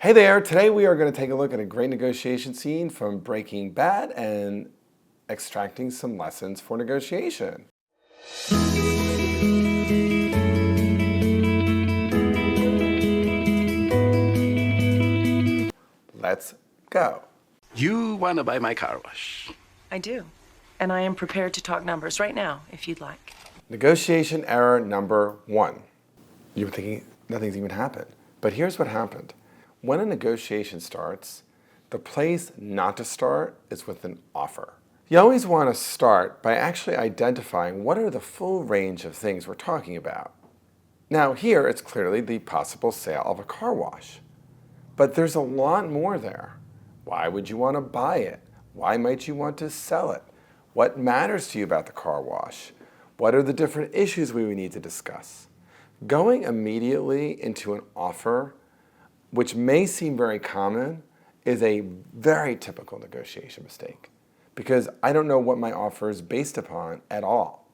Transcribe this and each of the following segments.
Hey there, today we are going to take a look at a great negotiation scene from Breaking Bad and extracting some lessons for negotiation. Let's go. You want to buy my car wash? I do. And I am prepared to talk numbers right now, if you'd like. Negotiation error number 1. You were thinking nothing's even happened. But here's what happened. When a negotiation starts, the place not to start is with an offer. You always want to start by actually identifying what are the full range of things we're talking about. Now here it's clearly the possible sale of a car wash. But there's a lot more there. Why would you want to buy it? Why might you want to sell it? What matters to you about the car wash? What are the different issues we would need to discuss? Going immediately into an offer, which may seem very common, is a very typical negotiation mistake because I don't know what my offer is based upon at all.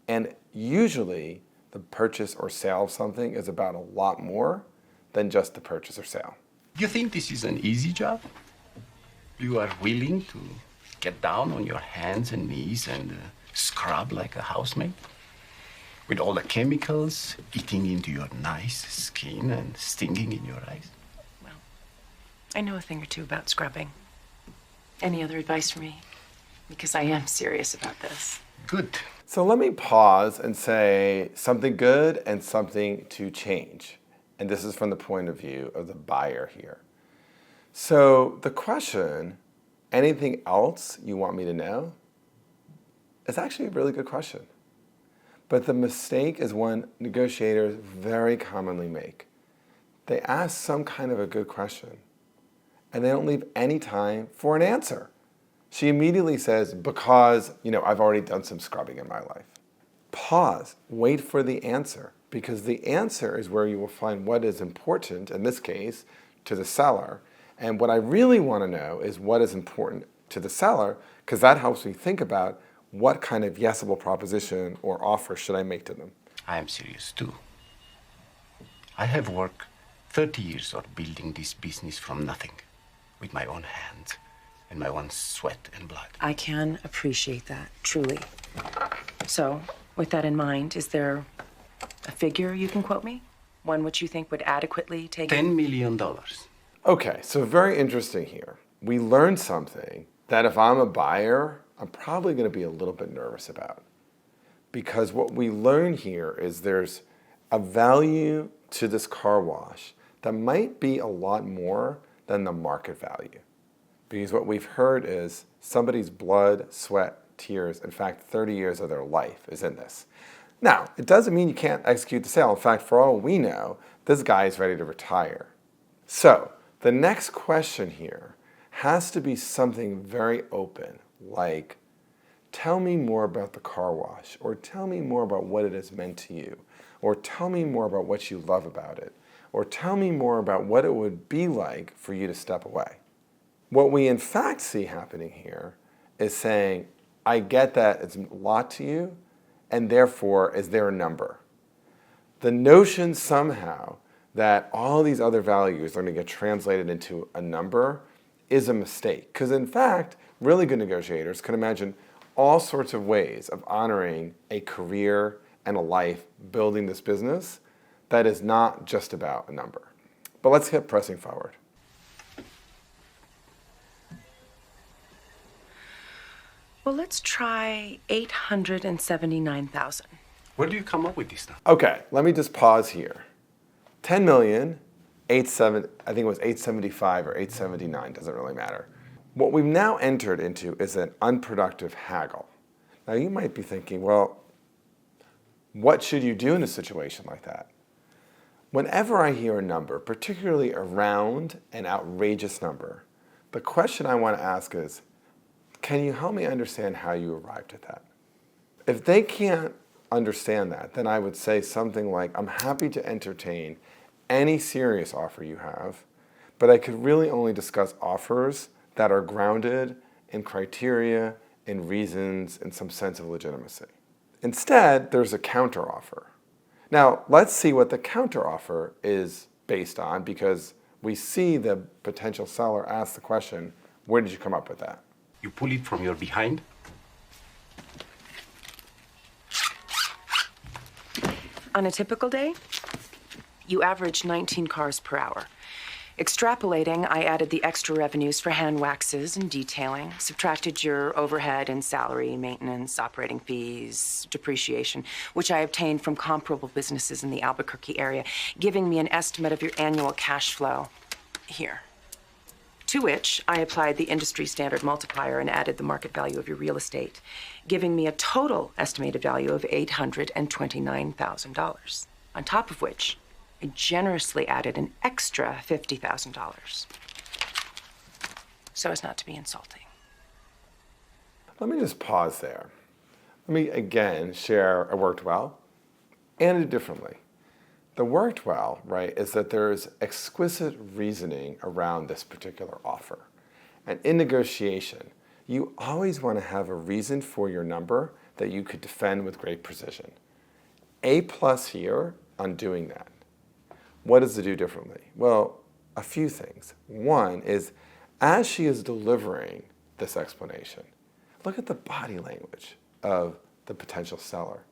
And usually the purchase or sale of something is about a lot more than just the purchase or sale. You think this is an easy job? You are willing to get down on your hands and knees and scrub like a housemaid? With all the chemicals eating into your nice skin and stinging in your eyes? Well, I know a thing or two about scrubbing. Any other advice for me? Because I am serious about this. Good. So let me pause and say something good and something to change. And this is from the point of view of the buyer here. So the question, anything else you want me to know? Is actually a really good question. But the mistake is one negotiators very commonly make. They ask some kind of a good question, and they don't leave any time for an answer. She immediately says, because, I've already done some scrubbing in my life. Pause, wait for the answer, because the answer is where you will find what is important, in this case, to the seller. And what I really want to know is what is important to the seller, because that helps me think about what kind of yesable proposition or offer should I make to them. I am serious too. I have worked 30 years on building this business from nothing, with my own hands and my own sweat and blood. I can appreciate that, truly. So, with that in mind, is there a figure you can quote me? One which you think would adequately take $10 million. Okay, so very interesting here. We learned something that if I'm a buyer, I'm probably going to be a little bit nervous about. Because what we learn here is there's a value to this car wash that might be a lot more than the market value. Because what we've heard is somebody's blood, sweat, tears, in fact, 30 years of their life is in this. Now, it doesn't mean you can't execute the sale. In fact, for all we know, this guy is ready to retire. So, the next question here has to be something very open, like, tell me more about the car wash, or tell me more about what it has meant to you, or tell me more about what you love about it, or tell me more about what it would be like for you to step away. What we in fact see happening here is saying, I get that it's a lot to you, and therefore, is there a number? The notion somehow that all these other values are going to get translated into a number is a mistake. Because in fact, really good negotiators can imagine all sorts of ways of honoring a career and a life building this business that is not just about a number. But let's get pressing forward. Well, let's try 879,000. Where do you come up with this stuff? Okay, let me just pause here. 10 million, I think it was 875 or 879, doesn't really matter. What we've now entered into is an unproductive haggle. Now you might be thinking, well, what should you do in a situation like that? Whenever I hear a number, particularly a round and outrageous number, the question I want to ask is, can you help me understand how you arrived at that? If they can't understand that, then I would say something like, I'm happy to entertain any serious offer you have, but I could really only discuss offers that are grounded in criteria, in reasons, in some sense of legitimacy. Instead, there's a counteroffer. Now, let's see what the counteroffer is based on, because we see the potential seller ask the question, where did you come up with that? You pull it from your behind. On a typical day, you average 19 cars per hour. Extrapolating, I added the extra revenues for hand waxes and detailing, subtracted your overhead and salary, maintenance, operating fees, depreciation, which I obtained from comparable businesses in the Albuquerque area, giving me an estimate of your annual cash flow here. To which I applied the industry standard multiplier and added the market value of your real estate, giving me a total estimated value of $829,000, on top of which I generously added an extra $50,000, so as not to be insulting. Let me just pause there. Let me again share a worked well and a differently. The worked well, right, is that there's exquisite reasoning around this particular offer. And in negotiation, you always want to have a reason for your number that you could defend with great precision. A plus here on doing that. What does it do differently? Well, a few things. One is, as she is delivering this explanation, look at the body language of the potential seller.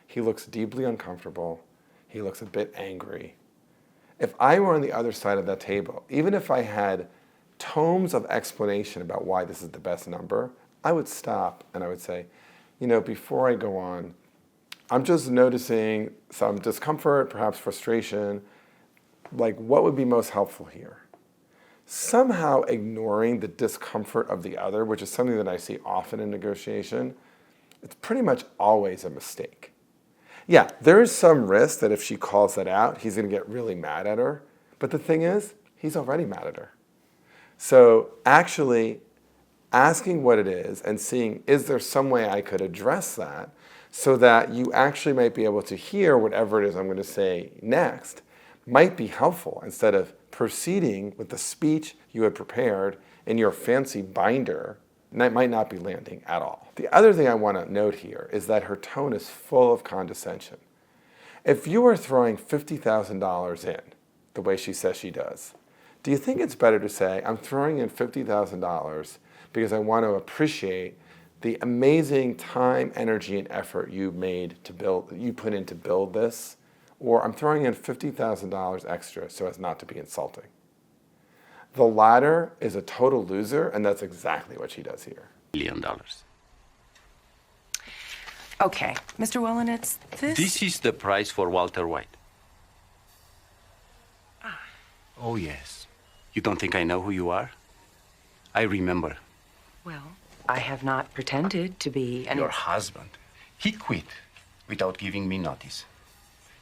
He looks deeply uncomfortable. He looks a bit angry. If I were on the other side of that table, even if I had tomes of explanation about why this is the best number, I would stop and I would say, before I go on, I'm just noticing some discomfort, perhaps frustration. Like, what would be most helpful here? Somehow ignoring the discomfort of the other, which is something that I see often in negotiation, it's pretty much always a mistake. Yeah, there is some risk that if she calls that out, he's going to get really mad at her. But the thing is, he's already mad at her. So actually asking what it is and seeing, is there some way I could address that so that you actually might be able to hear whatever it is I'm going to say next, might be helpful instead of proceeding with the speech you had prepared in your fancy binder, and that might not be landing at all. The other thing I want to note here is that her tone is full of condescension. If you are throwing $50,000 in, the way she says she does, do you think it's better to say, I'm throwing in $50,000 because I want to appreciate the amazing time, energy, and effort you put in to build this, or I'm throwing in $50,000 extra so as not to be insulting? The latter is a total loser, and that's exactly what she does here. $1 million. Okay, Mr. Wollenitz, This is the price for Walter White. Oh, yes. You don't think I know who you are? I remember. Well, I have not pretended to be any... Your husband. He quit without giving me notice.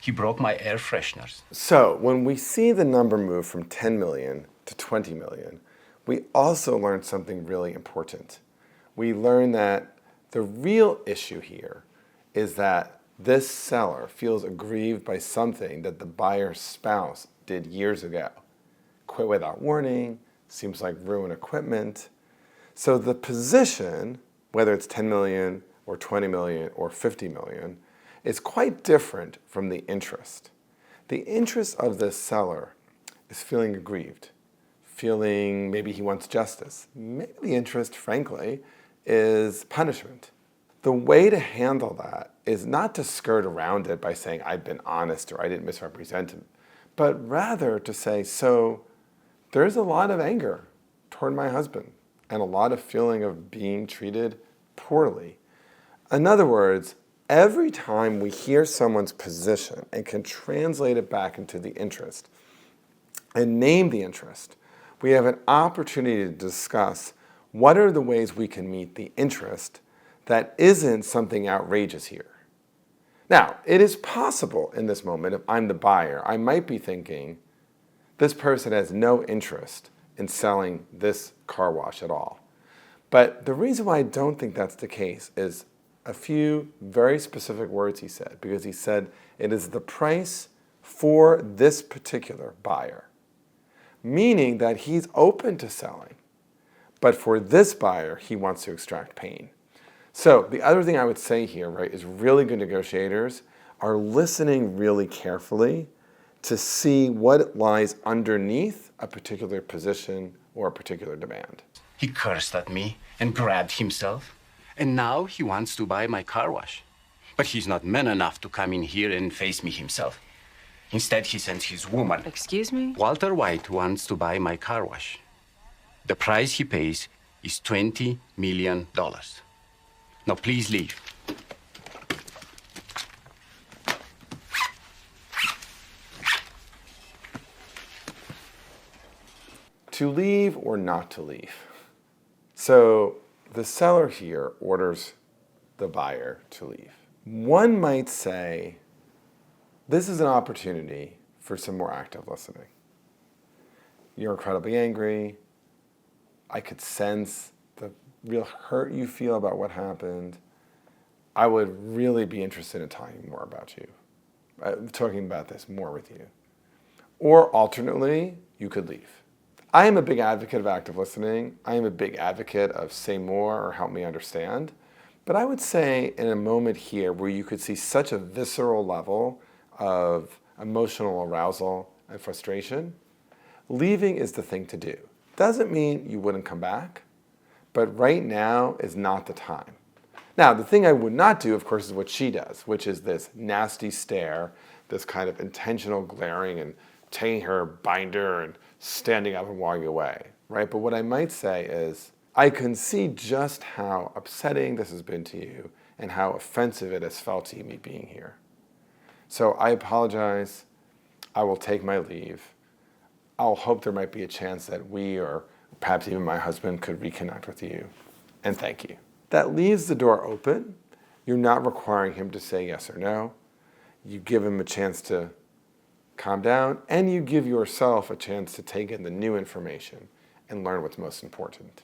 He broke my air fresheners. So when we see the number move from 10 million to 20 million, we also learn something really important. We learn that the real issue here is that this seller feels aggrieved by something that the buyer's spouse did years ago. Quit without warning, seems like ruin equipment. So the position, whether it's 10 million or 20 million or 50 million, is quite different from the interest. The interest of this seller is feeling aggrieved, feeling maybe he wants justice. Maybe the interest, frankly, is punishment. The way to handle that is not to skirt around it by saying, I've been honest or I didn't misrepresent him, but rather to say, so there's a lot of anger toward my husband and a lot of feeling of being treated poorly. In other words, every time we hear someone's position and can translate it back into the interest and name the interest, we have an opportunity to discuss what are the ways we can meet the interest that isn't something outrageous here. Now, it is possible in this moment, if I'm the buyer, I might be thinking, this person has no interest in selling this car wash at all. But the reason why I don't think that's the case is a few very specific words he said, because he said it is the price for this particular buyer, meaning that he's open to selling, but for this buyer, he wants to extract pain. So the other thing I would say here, right, is really good negotiators are listening really carefully to see what lies underneath a particular position or a particular demand. He cursed at me and grabbed himself. And now he wants to buy my car wash. But he's not man enough to come in here and face me himself. Instead, he sends his woman. Excuse me? Walter White wants to buy my car wash. The price he pays is $20 million. Now, please leave. To leave or not to leave. So the seller here orders the buyer to leave. One might say, this is an opportunity for some more active listening. You're incredibly angry. I could sense the real hurt you feel about what happened. I would really be interested in talking more about you, talking about this more with you. Or alternately, you could leave. I am a big advocate of active listening. I am a big advocate of say more or help me understand. But I would say in a moment here where you could see such a visceral level of emotional arousal and frustration, leaving is the thing to do. Doesn't mean you wouldn't come back, but right now is not the time. Now, the thing I would not do, of course, is what she does, which is this nasty stare, this kind of intentional glaring and taking her binder and standing up and walking away, right? But what I might say is, I can see just how upsetting this has been to you and how offensive it has felt to you, me being here. So I apologize. I will take my leave. I'll hope there might be a chance that we, or perhaps even my husband, could reconnect with you. And thank you. That leaves the door open. You're not requiring him to say yes or no. You give him a chance to calm down, and you give yourself a chance to take in the new information and learn what's most important.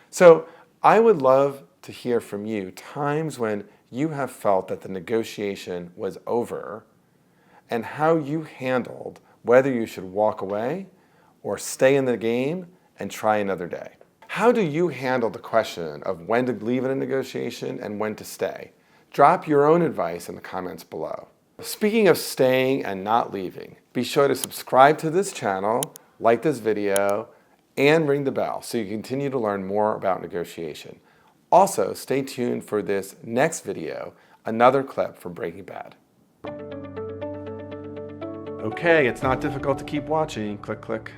So I would love to hear from you times when you have felt that the negotiation was over and how you handled whether you should walk away or stay in the game and try another day. How do you handle the question of when to leave in a negotiation and when to stay? Drop your own advice in the comments below. Speaking of staying and not leaving, be sure to subscribe to this channel, like this video, and ring the bell so you continue to learn more about negotiation. Also, stay tuned for this next video, another clip from Breaking Bad. Okay, it's not difficult to keep watching. Click, click.